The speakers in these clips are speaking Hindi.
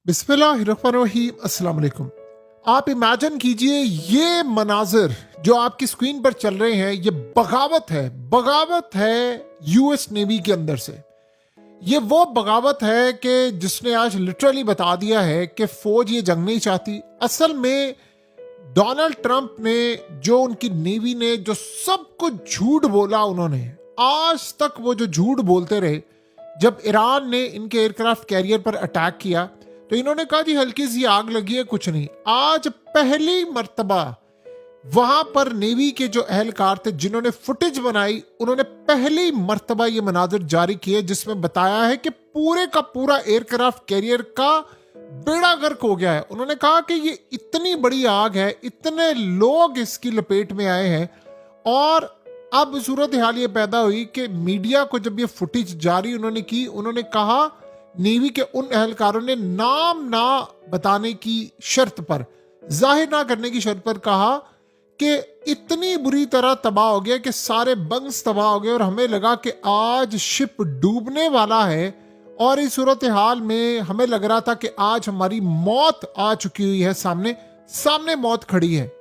बिस्मिल्लाहिर्रहमानिर्रहीम, अस्सलाम वालेकुम। आप इमेजिन कीजिए ये मनाजिर जो आपकी स्क्रीन पर चल रहे हैं, ये बगावत है यूएस नेवी के अंदर से। ये वो बगावत है कि जिसने आज लिटरली बता दिया है कि फौज ये जंग नहीं चाहती। असल में डोनाल्ड ट्रंप ने जो उनकी नेवी ने जो सब कुछ झूठ बोला, उन्होंने आज तक वो जो झूठ बोलते रहे। जब ईरान ने इनके एयरक्राफ्ट कैरियर पर अटैक किया तो इन्होंने कहा जी हल्की सी आग लगी है, कुछ नहीं। आज पहली मर्तबा वहां पर नेवी के जो अहलकार थे जिन्होंने फुटेज बनाई, उन्होंने पहली मर्तबा ये मनाजिर जारी किए जिसमें बताया है कि पूरे का पूरा एयरक्राफ्ट कैरियर का बेड़ा गर्क हो गया है। उन्होंने कहा कि ये इतनी बड़ी आग है, इतने लोग इसकी लपेट में आए हैं। और अब सूरत हाल ये पैदा हुई कि मीडिया को जब ये फुटेज जारी उन्होंने की, उन्होंने कहा नेवी के उन अहलकारों ने नाम ना बताने की शर्त पर, जाहिर ना करने की शर्त पर कहा कि इतनी बुरी तरह तबाह हो गया कि सारे बंग्स तबाह हो गए और हमें लगा कि आज शिप डूबने वाला है। और इस सूरत हाल में हमें लग रहा था कि आज हमारी मौत आ चुकी हुई है, सामने मौत खड़ी है।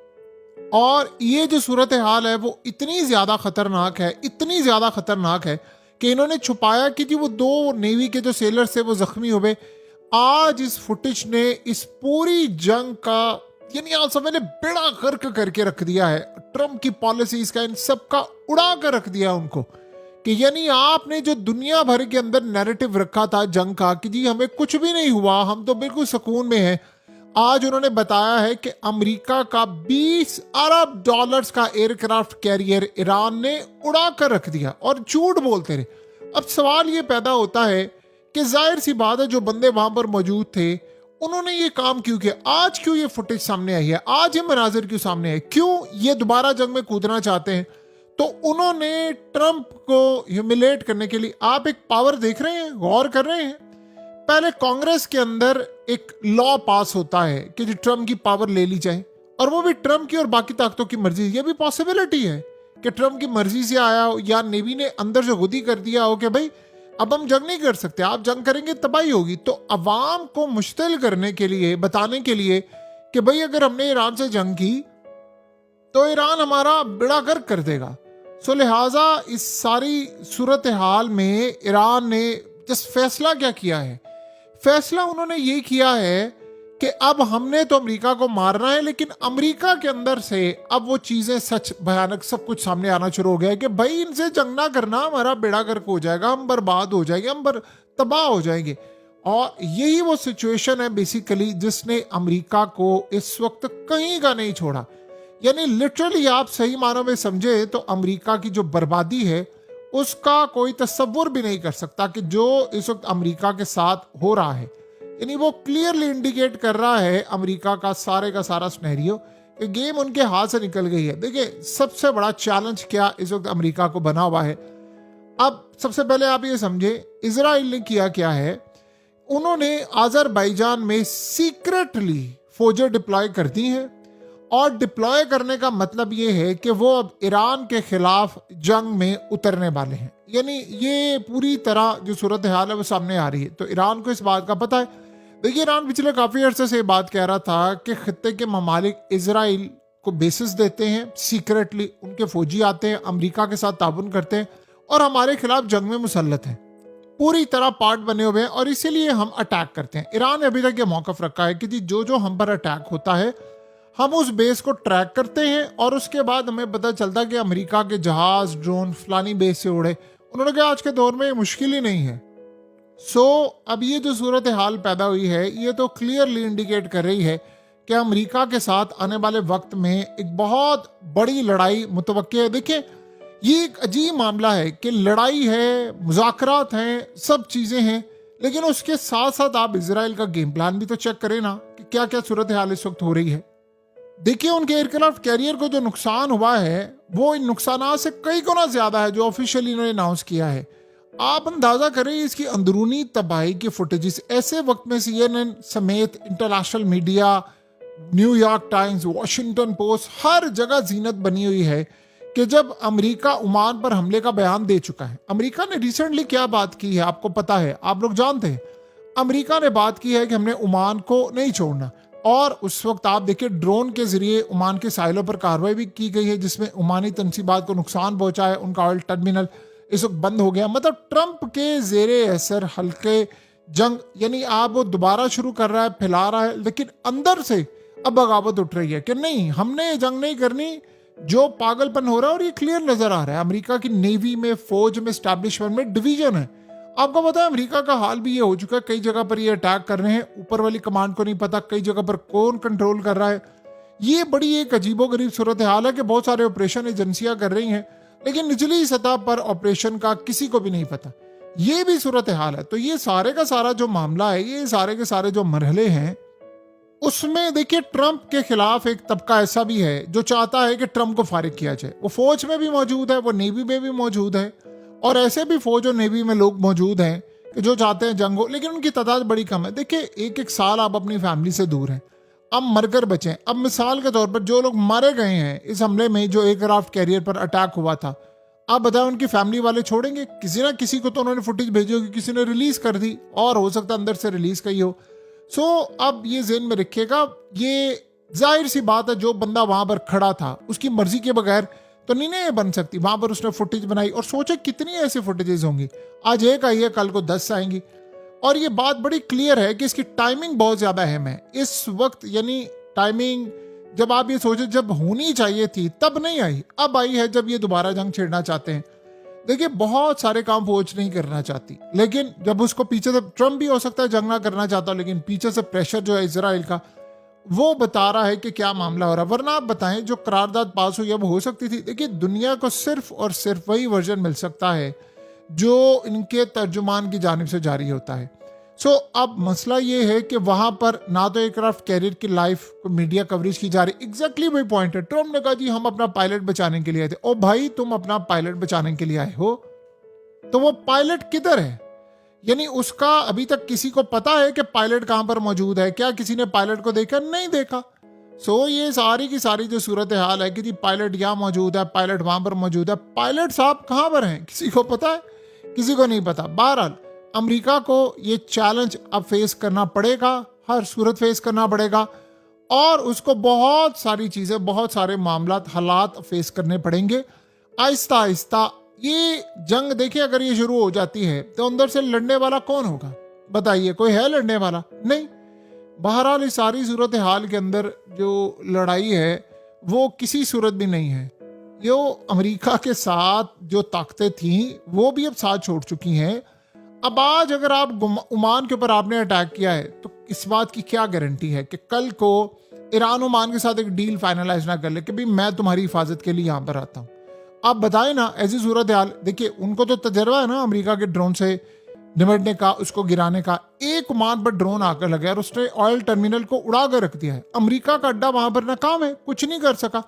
और ये जो सूरत हाल है वो इतनी ज़्यादा ख़तरनाक है कि इन्होंने छुपाया कि जी वो दो नेवी के जो सेलर्स थे वो ज़ख्मी हो गए। आज इस फुटेज ने इस पूरी जंग का यानी आप समझ बेड़ा गर्क करके रख दिया है। ट्रम्प की पॉलिसीज का, इन सब का उड़ा कर रख दिया उनको कि यानी आपने जो दुनिया भर के अंदर नैरेटिव रखा था जंग का कि जी हमें कुछ भी नहीं हुआ, हम तो बिल्कुल सुकून में हैं, आज उन्होंने बताया है कि अमेरिका का 20 अरब डॉलर्स का एयरक्राफ्ट कैरियर ईरान ने उड़ा कर रख दिया और झूठ बोलते रहे। अब सवाल ये पैदा होता है कि जाहिर सी बात है जो बंदे वहां पर मौजूद थे उन्होंने ये काम क्यों किया, आज क्यों ये फुटेज सामने आई है, आज ये मनाजिर क्यों सामने आए, क्यों ये दोबारा जंग में कूदना चाहते हैं। तो उन्होंने ट्रंप को ह्यूमिलेट करने के लिए, आप एक पावर देख रहे हैं, गौर कर रहे हैं। पहले कांग्रेस के अंदर एक लॉ पास होता है कि जो ट्रम्प की पावर ले ली जाए, और वो भी ट्रम्प की और बाकी ताकतों की मर्जी। ये भी पॉसिबिलिटी है कि ट्रम्प की मर्जी से आया हो या नेवी ने अंदर से खुद ही कर दिया हो कि भाई अब हम जंग नहीं कर सकते, आप जंग करेंगे तबाही होगी। तो अवाम को मुश्तिल करने के लिए, बताने के लिए कि भाई अगर हमने ईरान से जंग की तो ईरान हमारा बेड़ा गर्क कर देगा। सो लिहाजा इस सारी सूरत हाल में ईरान ने जिस फैसला क्या किया है, फैसला उन्होंने ये किया है कि अब हमने तो अमेरिका को मारना है, लेकिन अमेरिका के अंदर से अब वो चीज़ें सच भयानक सब कुछ सामने आना शुरू हो गया है कि भाई इनसे जंग ना करना, हमारा बेड़ा गर्क हो जाएगा, हम बर्बाद हो जाएंगे, हम तबाह हो जाएंगे। और यही वो सिचुएशन है बेसिकली जिसने अमेरिका को इस वक्त कहीं का नहीं छोड़ा। यानी लिटरली आप सही मानों में समझे तो अमेरिका की जो बर्बादी है उसका कोई तसव्वुर भी नहीं कर सकता कि जो इस वक्त अमेरिका के साथ हो रहा है। यानी वो क्लियरली इंडिकेट कर रहा है अमेरिका का सारा सिनेरियो कि गेम उनके हाथ से निकल गई है। देखिए सबसे बड़ा चैलेंज क्या इस वक्त अमेरिका को बना हुआ है। अब सबसे पहले आप ये समझे इजराइल ने किया क्या है, उन्होंने अजरबैजान में सीक्रेटली फौजें डिप्लॉय कर दी हैं। और डिप्लॉय करने का मतलब ये है कि वो अब ईरान के खिलाफ जंग में उतरने वाले हैं। यानी ये पूरी तरह जो सूरत हाल है वो सामने आ रही है। तो ईरान को इस बात का पता है। देखिए ईरान पिछले काफ़ी अर्से से बात कह रहा था कि खित्ते के ममालिक इजराइल को बेसिस देते हैं, सीक्रेटली उनके फौजी आते हैं, अमेरिका के साथ ताउन करते हैं और हमारे खिलाफ जंग में मुसल्लत हैं, पूरी तरह पार्ट बने हुए हैं और इसीलिए हम अटैक करते हैं। ईरान ने अभी तक ये मौक़िफ़ रखा है कि जी जो हम पर अटैक होता है हम उस बेस को ट्रैक करते हैं और उसके बाद हमें पता चलता कि अमेरिका के जहाज ड्रोन फलानी बेस से उड़े। उन्होंने कहा आज के दौर में ये मुश्किल ही नहीं है। अब ये जो सूरत हाल पैदा हुई है ये तो क्लियरली इंडिकेट कर रही है कि अमेरिका के साथ आने वाले वक्त में एक बहुत बड़ी लड़ाई मुतवक्के है। देखिए ये एक अजीब मामला है कि लड़ाई है, मुज़ाकरात हैं, सब चीज़ें हैं, लेकिन उसके साथ साथ आप इजराइल का गेम प्लान भी तो चेक करें ना कि क्या क्या सूरत हाल इस वक्त हो रही है। देखिए उनके एयरक्राफ्ट कैरियर को जो नुकसान हुआ है वो इन नुकसानात से कई गुना ज्यादा है जो ऑफिशियली इन्होंने अनाउंस किया है। आप अंदाजा करें इसकी अंदरूनी तबाही की फुटेजेस ऐसे वक्त में CNN समेत international media, New York times, Washington post, हर जगह जीनत बनी हुई है कि जब अमेरिका ओमान पर हमले का बयान दे चुका है। अमेरिका ने रिसेंटली क्या बात की है आपको पता है, आप लोग जानते हैं। अमेरिका ने बात की है कि हमने ओमान को नहीं छोड़ना, और उस वक्त आप देखिए ड्रोन के जरिए ओमान के साहिलों पर कार्रवाई भी की गई है जिसमें ओमानी तनसीबात को नुकसान पहुंचा है। उनका ऑयल टर्मिनल इस वक्त बंद हो गया। मतलब ट्रंप के जेरे असर हल्के जंग, यानी आप वो दोबारा शुरू कर रहा है, फैला रहा है, लेकिन अंदर से अब बगावत उठ रही है कि नहीं, हमने ये जंग नहीं करनी। जो पागलपन हो रहा है, और ये क्लियर नजर आ रहा है, अमेरिका की नेवी में, फौज में, स्टैब्लिशमेंट में डिवीजन है। आपको पता है अमेरिका का हाल भी ये हो चुका है, कई जगह पर ये अटैक कर रहे हैं, ऊपर वाली कमांड को नहीं पता कई जगह पर कौन कंट्रोल कर रहा है। ये बड़ी एक अजीबोगरीब सूरत हाल है कि बहुत सारे ऑपरेशन एजेंसियां कर रही हैं, लेकिन निचली सतह पर ऑपरेशन का किसी को भी नहीं पता। ये भी सूरत हाल है। तो ये सारे का सारा जो मामला है, ये सारे के सारे जो मरहले हैं, उसमें देखिए ट्रंप के खिलाफ एक तबका ऐसा भी है जो चाहता है कि ट्रंप को फारिग किया जाए। वो फौज में भी मौजूद है, वो नेवी में भी मौजूद है, और ऐसे भी फौज और नेवी में लोग मौजूद हैं कि जो चाहते हैं जंग हो, लेकिन उनकी तादाद बड़ी कम है। देखिए एक एक साल आप अपनी फैमिली से दूर हैं, अब मरकर बचें। अब मिसाल के तौर पर जो लोग मारे गए हैं इस हमले में, जो एयरक्राफ्ट कैरियर पर अटैक हुआ था, आप बताएं उनकी फैमिली वाले छोड़ेंगे? किसी ना किसी को तो उन्होंने फुटेज भेजी होगी, किसी ने रिलीज कर दी, और हो सकता है अंदर से रिलीज कही हो। सो अब ये ज़हन में रखिएगा, ये जाहिर सी बात है जो बंदा वहां पर खड़ा था उसकी मर्जी के बगैर तो नहीं बन सकती। वहां पर उसने फुटेज बनाई, और सोचे कितनी ऐसी फुटेजेस होंगी, आज एक आई है, कल को 10 आएंगी। और ये बात बड़ी क्लियर है कि इसकी टाइमिंग बहुत ज्यादा अहम है इस वक्त। यानी टाइमिंग जब आप ये सोचे जब होनी चाहिए थी तब नहीं आई, अब आई है जब ये दोबारा जंग छेड़ना चाहते हैं। देखिए बहुत सारे काम फौज नहीं करना चाहती, लेकिन जब उसको पीछे से, ट्रंप भी हो सकता है जंग ना करना चाहता, लेकिन पीछे से प्रेशर जो है इजराइल का, वो बता रहा है कि क्या मामला हो रहा है। वरना आप बताएं जो करारदाद पास हुई अब हो सकती थी। देखिए दुनिया को सिर्फ और सिर्फ वही वर्जन मिल सकता है जो इनके तर्जुमान की जानिब से जारी होता है। सो अब मसला ये है कि वहां पर ना तो एयरक्राफ्ट कैरियर की लाइफ को मीडिया कवरेज की जा रही। एग्जैक्टली वही पॉइंट है। ट्रंप ने कहा जी हम अपना पायलट बचाने के लिए आए थे। ओ भाई तुम अपना पायलट बचाने के लिए आए हो, तो वो पायलट किधर है? यानी उसका अभी तक किसी को पता है कि पायलट कहां पर मौजूद है? क्या किसी ने पायलट को देखा? नहीं देखा। सो ये सारी की सारी जो सूरत हाल है कि जी पायलट यहाँ मौजूद है, पायलट वहां पर मौजूद है, पायलट साहब कहां पर हैं किसी को पता है? किसी को नहीं पता। बहरहाल अमेरिका को ये चैलेंज अब फेस करना पड़ेगा, हर सूरत फेस करना पड़ेगा, और उसको बहुत सारी चीजें, बहुत सारे मामला, हालात फेस करने पड़ेंगे आहिस्ता आहिस्ता। ये जंग देखिए अगर ये शुरू हो जाती है तो अंदर से लड़ने वाला कौन होगा? बताइए, कोई है लड़ने वाला? नहीं। बहरहाल इस सारी सूरत हाल के अंदर जो लड़ाई है वो किसी सूरत भी नहीं है। जो अमेरिका के साथ जो ताकतें थीं वो भी अब साथ छोड़ चुकी हैं। अब आज अगर आप ओमान के ऊपर आपने अटैक किया है तो इस बात की क्या गारंटी है कि कल को ईरान ओमान के साथ एक डील फाइनलाइज ना कर ले कि भाई मैं तुम्हारी हिफाजत के लिए यहां पर आता हूं। आप बताएं ना, ऐसी सूरत हाल। देखिए उनको तो तजर्बा है ना अमेरिका के ड्रोन से निपटने का, उसको गिराने का। एक ओमान पर ड्रोन आकर लगा और उसने ऑयल टर्मिनल को उड़ा कर रख दिया है। अमेरिका का अड्डा वहां पर नाकाम है, कुछ नहीं कर सका।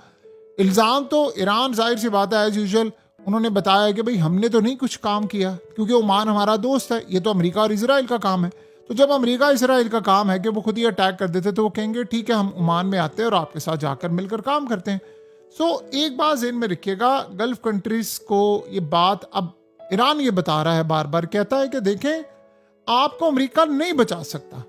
इल्जाम तो ईरान, जाहिर सी बात है एज यूजुअल, उन्होंने बताया कि भाई हमने तो नहीं कुछ काम किया क्योंकि ओमान हमारा दोस्त है, ये तो अमेरिका और इजराइल का काम है। तो जब अमेरिका इसराइल का काम है कि वो खुद ही अटैक कर देते तो वो कहेंगे ठीक है हम ओमान में आते हैं और आपके साथ जाकर मिलकर काम करते हैं। सो एक बात ज़हन में रखिएगा, गल्फ कंट्रीज को ये बात अब ईरान ये बता रहा है, बार बार कहता है कि देखें आपको अमेरिका नहीं बचा सकता।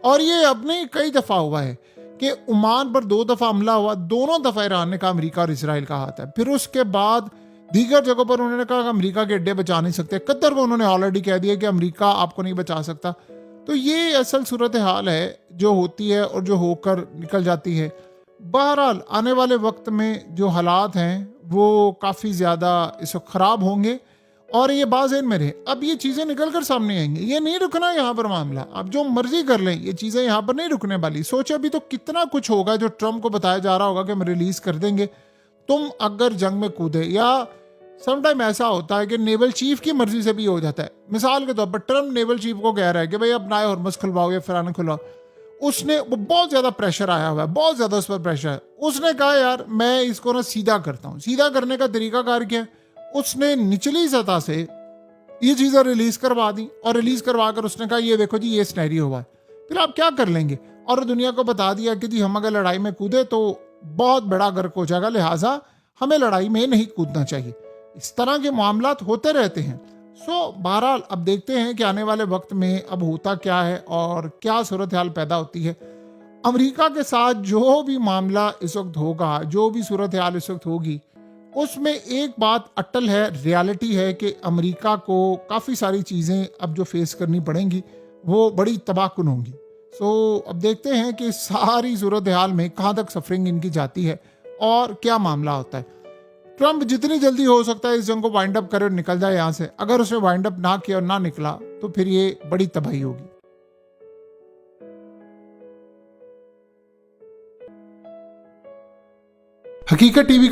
और ये अब नहीं, कई दफ़ा हुआ है कि ओमान पर 2 दफ़ा हमला हुआ, दोनों दफ़ा ईरान ने कहा अमेरिका और इसराइल का हाथ है। फिर उसके बाद दीगर जगहों पर उन्होंने कहा कि अमेरिका के अड्डे बचा नहीं सकते। कतर को उन्होंने ऑलरेडी कह दिया कि अमेरिका आपको नहीं बचा सकता। तो ये असल सूरत हाल है जो होती है और जो होकर निकल जाती है। बहरहाल आने वाले वक्त में जो हालात हैं वो काफ़ी ज़्यादा इस वक्त ख़राब होंगे और ये बात ज़हन में रहे, अब ये चीज़ें निकल कर सामने आएंगी। ये नहीं रुकना यहाँ पर मामला, अब जो मर्जी कर लें, ये चीज़ें यहाँ पर नहीं रुकने वाली। सोचो अभी तो कितना कुछ होगा जो ट्रंप को बताया जा रहा होगा कि हम रिलीज़ कर देंगे तुम अगर जंग में कूदे। या समटाइम ऐसा होता है कि नेवल चीफ की मर्जी से भी हो जाता है। मिसाल के तौर पर ट्रंप नेवल चीफ को कह रहा है कि भाई अब नए हॉर्मस खुलवाओ या फलाना खुलवाओ, उसने वो बहुत ज़्यादा प्रेशर आया हुआ है, बहुत ज़्यादा उस पर प्रेशर है। उसने कहा यार मैं इसको ना सीधा करता हूँ। सीधा करने का तरीकाकार क्या है? उसने निचली सतह से ये चीज़ें रिलीज़ करवा दी और रिलीज़ करवा कर उसने कहा ये देखो जी ये सिनेरियो हुआ है, फिर आप क्या कर लेंगे? और दुनिया को बता दिया कि जी हम अगर लड़ाई में कूदे तो बहुत बड़ा गर्क हो जाएगा, लिहाजा हमें लड़ाई में नहीं कूदना चाहिए। इस तरह के मामलात होते रहते हैं। बहरहाल अब देखते हैं कि आने वाले वक्त में अब होता क्या है और क्या सूरत हाल पैदा होती है। अमेरिका के साथ जो भी मामला इस वक्त होगा, जो भी सूरत हाल इस वक्त होगी, उसमें एक बात अटल है, रियलिटी है कि अमेरिका को काफ़ी सारी चीज़ें अब जो फेस करनी पड़ेंगी वो बड़ी तबाहकुन होंगी। अब देखते हैं कि सारी सूरत हाल में कहाँ तक सफरिंग इनकी जाती है और क्या मामला होता है। ट्रंप जितनी जल्दी हो सकता है इस जंग को वाइंड अप करे और निकल जाए यहाँ से। अगर उसने वाइंड अप ना किया और ना निकला तो फिर ये बड़ी तबाही होगी। हकीकत टीवी को